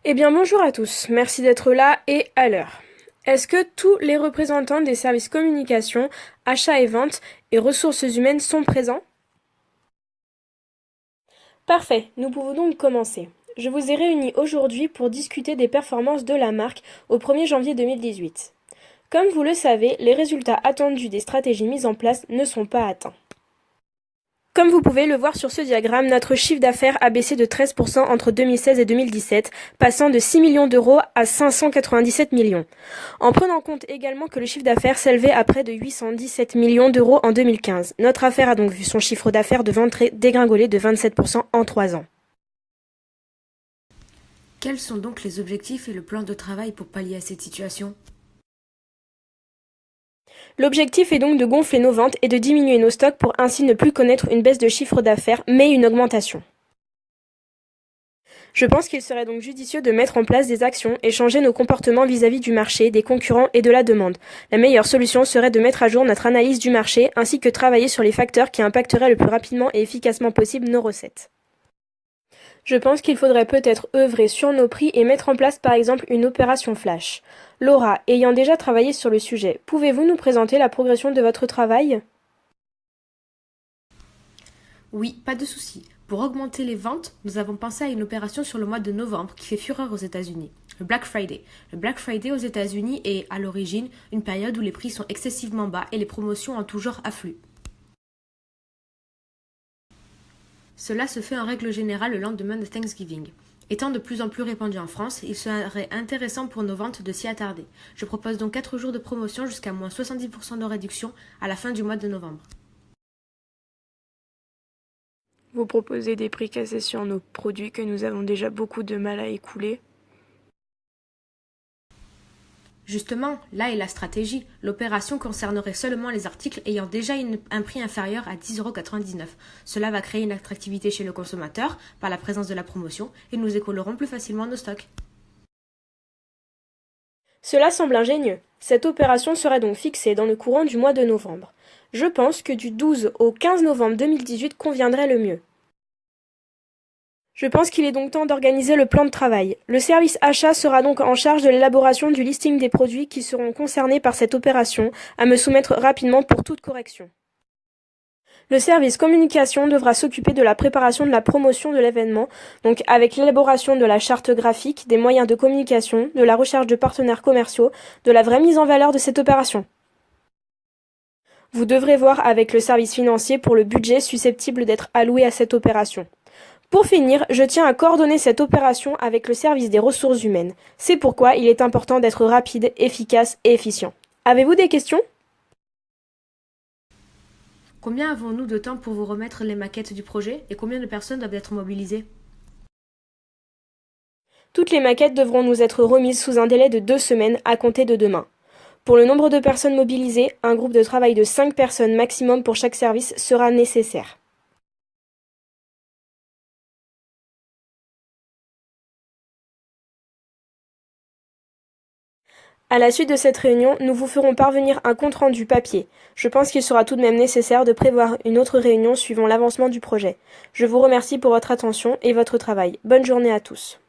Eh bien bonjour à tous, merci d'être là et à l'heure. Est-ce que tous les représentants des services communication, achats et ventes et ressources humaines sont présents? Parfait, nous pouvons donc commencer. Je vous ai réunis aujourd'hui pour discuter des performances de la marque au 1er janvier 2018. Comme vous le savez, les résultats attendus des stratégies mises en place ne sont pas atteints. Comme vous pouvez le voir sur ce diagramme, notre chiffre d'affaires a baissé de 13% entre 2016 et 2017, passant de 6 millions d'euros à 597 millions. En prenant compte également que le chiffre d'affaires s'élevait à près de 817 millions d'euros en 2015. Notre affaire a donc vu son chiffre d'affaires de vente dégringoler de 27% en 3 ans. Quels sont donc les objectifs et le plan de travail pour pallier à cette situation? L'objectif est donc de gonfler nos ventes et de diminuer nos stocks pour ainsi ne plus connaître une baisse de chiffre d'affaires, mais une augmentation. Je pense qu'il serait donc judicieux de mettre en place des actions et changer nos comportements vis-à-vis du marché, des concurrents et de la demande. La meilleure solution serait de mettre à jour notre analyse du marché ainsi que travailler sur les facteurs qui impacteraient le plus rapidement et efficacement possible nos recettes. Je pense qu'il faudrait peut-être œuvrer sur nos prix et mettre en place par exemple une opération flash. Laura, ayant déjà travaillé sur le sujet, pouvez-vous nous présenter la progression de votre travail ? Oui, pas de souci. Pour augmenter les ventes, nous avons pensé à une opération sur le mois de novembre qui fait fureur aux États-Unis, le Black Friday. Le Black Friday aux États-Unis est, à l'origine, une période où les prix sont excessivement bas et les promotions en tout genre affluent. Cela se fait en règle générale le lendemain de Thanksgiving. Étant de plus en plus répandu en France, il serait intéressant pour nos ventes de s'y attarder. Je propose donc 4 jours de promotion jusqu'à moins 70% de réduction à la fin du mois de novembre. Vous proposez des prix cassés sur nos produits que nous avons déjà beaucoup de mal à écouler. Justement, là est la stratégie. L'opération concernerait seulement les articles ayant déjà un prix inférieur à 10,99 €. Cela va créer une attractivité chez le consommateur par la présence de la promotion et nous écoulerons plus facilement nos stocks. Cela semble ingénieux. Cette opération serait donc fixée dans le courant du mois de novembre. Je pense que du 12 au 15 novembre 2018 conviendrait le mieux. Je pense qu'il est donc temps d'organiser le plan de travail. Le service achat sera donc en charge de l'élaboration du listing des produits qui seront concernés par cette opération, à me soumettre rapidement pour toute correction. Le service communication devra s'occuper de la préparation de la promotion de l'événement, donc avec l'élaboration de la charte graphique, des moyens de communication, de la recherche de partenaires commerciaux, de la vraie mise en valeur de cette opération. Vous devrez voir avec le service financier pour le budget susceptible d'être alloué à cette opération. Pour finir, je tiens à coordonner cette opération avec le service des ressources humaines. C'est pourquoi il est important d'être rapide, efficace et efficient. Avez-vous des questions ? Combien avons-nous de temps pour vous remettre les maquettes du projet et combien de personnes doivent être mobilisées? Toutes les maquettes devront nous être remises sous un délai de 2 semaines à compter de demain. Pour le nombre de personnes mobilisées, un groupe de travail de 5 personnes maximum pour chaque service sera nécessaire. À la suite de cette réunion, nous vous ferons parvenir un compte-rendu papier. Je pense qu'il sera tout de même nécessaire de prévoir une autre réunion suivant l'avancement du projet. Je vous remercie pour votre attention et votre travail. Bonne journée à tous.